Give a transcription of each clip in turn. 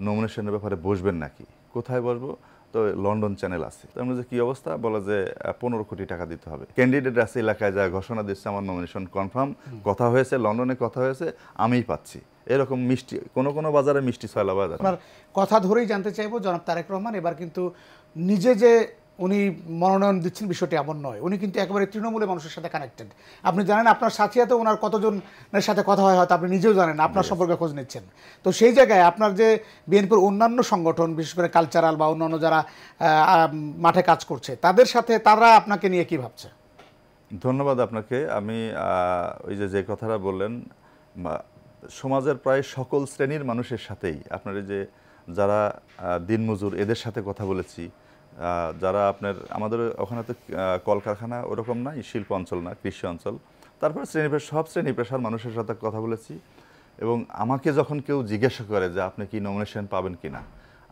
নমিনেশনের ব্যাপারে বসবেন নাকি, কোথায় বসবো, তো লন্ডন চ্যানেল আছে। তার মধ্যে কি অবস্থা, বলে যে 15 কোটি টাকা দিতে হবে। ক্যান্ডিডেট আছে এলাকায় যা ঘোষণা দিচ্ছে আমার নমিনেশন কনফার্ম, কথা হয়েছে, লন্ডনে কথা হয়েছে, আমিই পাচ্ছি। এরকম মিষ্টি কোনো বাজারে মিষ্টি ছয়লা বাজার। আপনার কথা ধরেই জানতে চাইবো, জনাব তারেক রহমান এবার কিন্তু নিজে যে উনি মনোনয়ন দিচ্ছেন বিষয়টি এমন নয়, উনি কিন্তু একেবারে তৃণমূলে মানুষের সাথে কানেক্টেড। আপনি জানেন আপনার সাথিয়াতে ওনার কতজনের সাথে কথা হয় হয়তো আপনি নিজেও জানেন, আপনার সম্পর্কে খোঁজ নিচ্ছেন। তো সেই জায়গায় আপনার যে বিএনপির অন্যান্য সংগঠন, বিশেষ করে কালচারাল বা অন্যান্য যারা মাঠে কাজ করছে, তাদের সাথে তারা আপনাকে নিয়ে কি ভাবছে? ধন্যবাদ আপনাকে। আমি ওই যে কথাটা বললেন, সমাজের প্রায় সকল শ্রেণীর মানুষের সাথেই আপনার এই যে যারা দিনমজুর এদের সাথে কথা বলেছি, যারা আপনার আমাদের ওখানে তো কলকারখানা ওরকম নাই, শিল্প অঞ্চল না, কৃষি অঞ্চল, তারপরে সব শ্রেণী পেশার মানুষের সাথে কথা বলেছি। এবং আমাকে যখন কেউ জিজ্ঞাসা করে যে আপনি কি নমিনেশন পাবেন কিনা,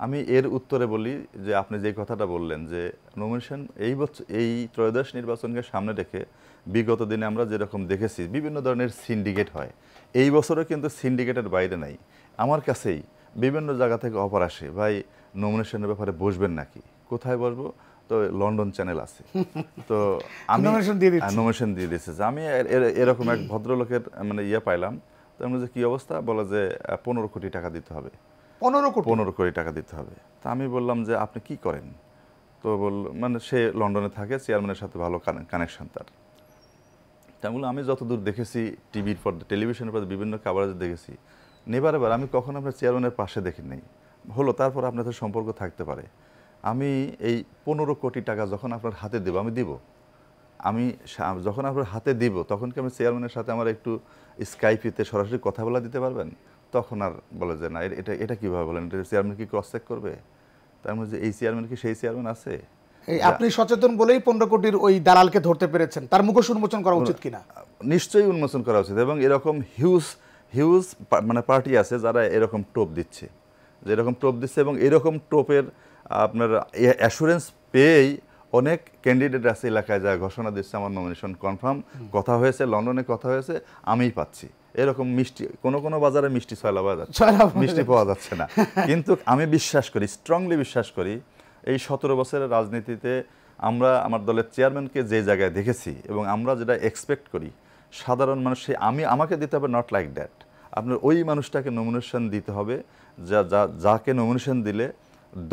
আমি এর উত্তরে বলি যে আপনি যে কথাটা বললেন যে নমিনেশন এই বছর এই ত্রয়োদশ নির্বাচনকে সামনে রেখে বিগত দিনে আমরা যেরকম দেখেছি বিভিন্ন ধরনের সিন্ডিকেট হয়, এই বছরও কিন্তু সিন্ডিকেটের বাইরে নাই। আমার কাছেই বিভিন্ন জায়গা থেকে অফার আসে, ভাই নমিনেশনের ব্যাপারে বসবেন নাকি, কোথায় বসবো, তো লন্ডন চ্যানেল আছে। তো আমি নমিনেশন দিয়ে দিচ্ছে যে আমি এরকম এক ভদ্রলোকের মানে পাইলাম। তার মধ্যে কি অবস্থা, বলে যে 15 কোটি টাকা দিতে হবে। 15 কোটি টাকা দিতে হবে। তা আমি বললাম যে আপনি কি করেন, তো মানে সে লন্ডনে থাকে, চেয়ারম্যানের সাথে ভালো কানেকশন তার। তা বললাম আমি যতদূর দেখেছি টেলিভিশনের পর বিভিন্ন কাভারেজ দেখেছি, নেবার আমি কখনো আপনার চেয়ারম্যানের পাশে দেখি নাই। হলো তারপর আপনাদের সম্পর্ক থাকতে পারে। আমি এই 15 কোটি টাকা যখন আপনার হাতে দেবো, আমি যখন আপনার হাতে দিব তখন কি আমি চেয়ারম্যানের সাথে আমার একটু স্কাইপিতে সরাসরি কথা বলা দিতে পারবেন? তখন আর বলে যে না, এটা কীভাবে বলেন, এটা চেয়ারম্যান কি ক্রস চেক করবে? তার মধ্যে এই চেয়ারম্যান কি সেই চেয়ারম্যান আছে? আপনি সচেতন বলেই 15 কোটির ওই দালালকে ধরতে পেরেছেন, তার মুখোশ উন্মোচন করা উচিত কিনা? নিশ্চয়ই উন্মোচন করা উচিত। এবং এরকম হিউজ মানে পার্টি আছে যারা এরকম টোপ দিচ্ছে, এবং এরকম টোপের আপনার অ্যাসুরেন্স পেয়েই অনেক ক্যান্ডিডেট আছে এলাকায় যা ঘোষণা দিচ্ছে আমার নমিনেশন কনফার্ম, কথা হয়েছে, লন্ডনে কথা হয়েছে, আমিই পাচ্ছি। এরকম মিষ্টি কোনো বাজারে মিষ্টি ছয়লা বাজার, মিষ্টি পাওয়া যাচ্ছে না। কিন্তু আমি স্ট্রংলি বিশ্বাস করি এই 17 বছরের রাজনীতিতে আমরা আমার দলের চেয়ারম্যানকে যে জায়গায় দেখেছি এবং আমরা যেটা এক্সপেক্ট করি সাধারণ মানুষ, আমাকে দিতে হবে নট লাইক দ্যাট। আপনার ওই মানুষটাকে নমিনেশন দিতে হবে যাকে নমিনেশন দিলে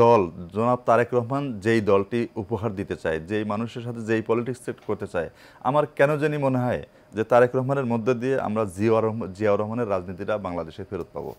দল জনাব তারেক রহমান যেই দলটি উপহার দিতে চায়, যেই মানুষের সাথে যেই পলিটিক্স করতে চায়, আমার কেন জানি মনে হয় যে তারেক রহমানের মধ্যে দিয়ে আমরা জিয়াউর রহমানের রাজনীতিটা বাংলাদেশে ফেরত পাবো।